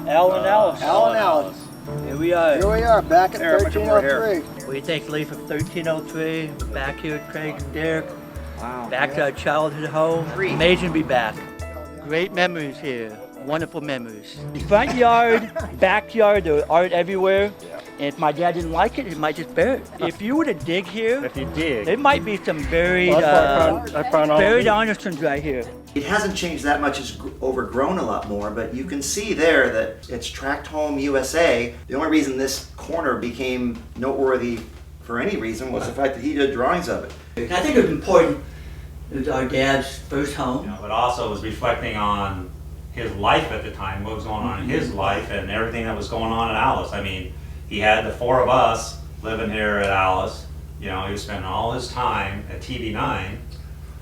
Alan Alice. Alan Alice. Here we are. Here we are, back at 1303. What do you think, Lee, from 1303? Back here with Craig and Derek. Wow. Back to our childhood home. Amazing to be back. Great memories here. Wonderful memories. The front yard, backyard, there art everywhere. And if my dad didn't like it, he might just bury it. If you were to dig here, there might be some buried, buried Arnersons right here. It hasn't changed that much, it's overgrown a lot more, but you can see there that it's Tract Home USA. The only reason this corner became noteworthy for any reason was the fact that he did drawings of it. I think it was important. It was our dad's first home. You know, but also was reflecting on his life at the time, what was going on in his life and everything that was going on at Alice. I mean, he had the four of us living here at Alice. You know, he was spending all his time at TV9,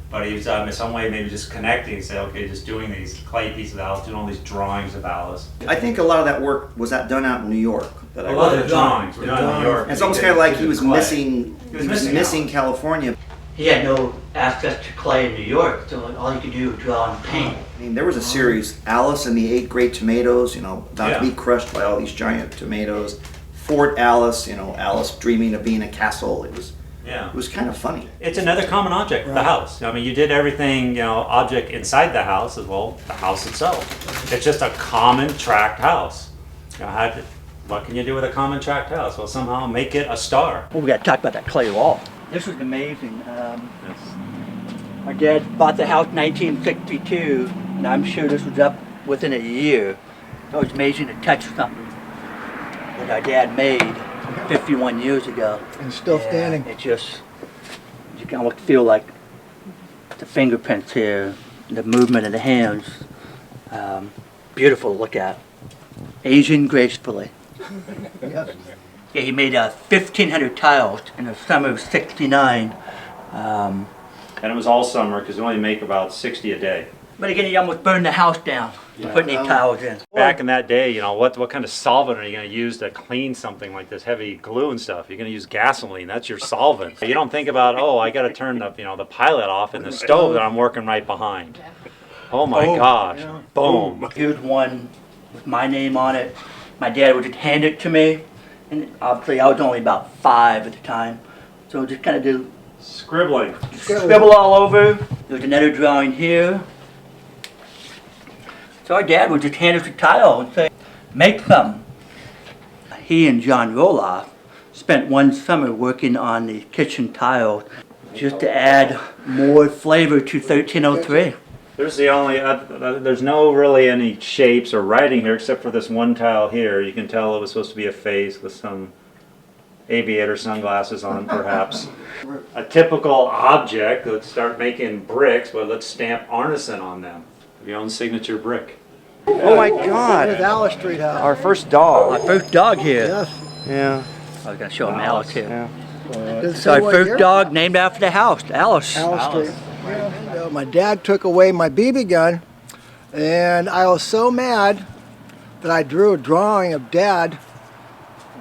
but he was in some way maybe just connecting, say, okay, just doing these clay pieces of Alice, doing all these drawings of Alice. I think a lot of that work was done out in New York. A lot of the drawings were done in New York. It's almost kind of like he was missing missing California. He had no access to clay in New York, so all he could do was draw and paint. I mean, there was a series, Alice and the 8 Great Tomatoes, you know, about to be crushed by all these giant tomatoes. Fort Alice, you know, Alice dreaming of being a castle. It was kind of funny. It's another common object, the house. I mean, you did everything, you know, object inside the house as well, the house itself. It's just a common tract house. You know, what can you do with a common tract house? Well, somehow make it a star. Well, we got to talk about that clay wall. This was amazing. Our dad bought the house in 1962, and I'm sure this was up within a year. It was amazing to touch something that our dad made 51 years ago. And still standing. It just, you can almost feel like the fingerprints here, the movement of the hands. Beautiful to look at. Aging gracefully. Yes. Yeah, he made 1,500 tiles in the summer of '69. And it was all summer because we only make about 60 a day. But again, he almost burned the house down putting these tiles in. Back in that day, you know, what kind of solvent are you going to use to clean something like this heavy glue and stuff? You're going to use gasoline. That's your solvent. You don't think about, oh, I got to turn the pilot off in the stove that I'm working right behind. Oh my gosh! Yeah. Boom. Here's one with my name on it. My dad would just hand it to me, and obviously I was only about 5 at the time, so just kind of do Scribbling. scribble all over. There's another drawing here. So our dad would just hand us a tile and say, make some. He and John Roloff spent one summer working on the kitchen tiles just to add more flavor to 1303. There's no really any shapes or writing here except for this one tile here. You can tell it was supposed to be a face with some aviator sunglasses on, perhaps. A typical object, let's start making bricks, but let's stamp Arneson on them. Your own signature brick. Oh my With God! Alice Street House. Our first dog. Our first dog here. Yes. Yeah. I was going to show him Alice here. Yeah. Does it So say our what first year? dog named after the house, Alice. Alice Street. Yeah. My dad took away my BB gun, and I was so mad that I drew a drawing of Dad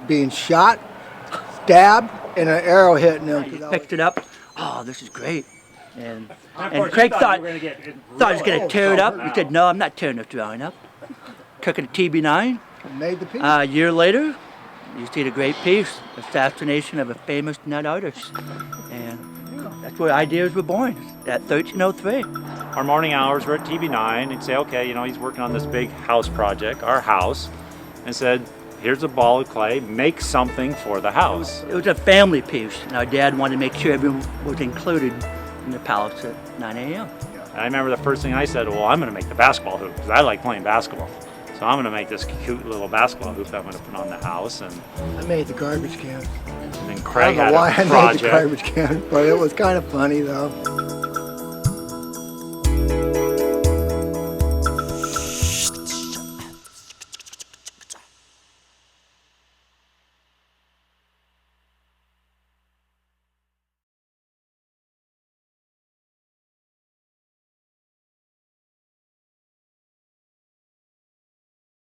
being shot, stabbed, and an arrow hitting him. He picked it up. Oh, this is great. And Craig thought he was going to tear it up. He said, no, I'm not tearing this drawing up. Took it to TB9. Made the piece. A year later, you see the great piece, Assassination of a Famous Nut Artist. And that's where ideas were born, at 1303. Our morning hours were at TB9 and say, okay, you know, he's working on this big house project, our house, and said, here's a ball of clay, make something for the house. It was a family piece, and our dad wanted to make sure everyone was included in the palace at 9 a.m. And I remember the first thing I said, well, I'm going to make the basketball hoop, because I like playing basketball. So I'm going to make this cute little basketball hoop that I'm going to put on the house. And I made the garbage can. then I Craig don't had know why a I made the project. garbage can, but it was kind of funny though.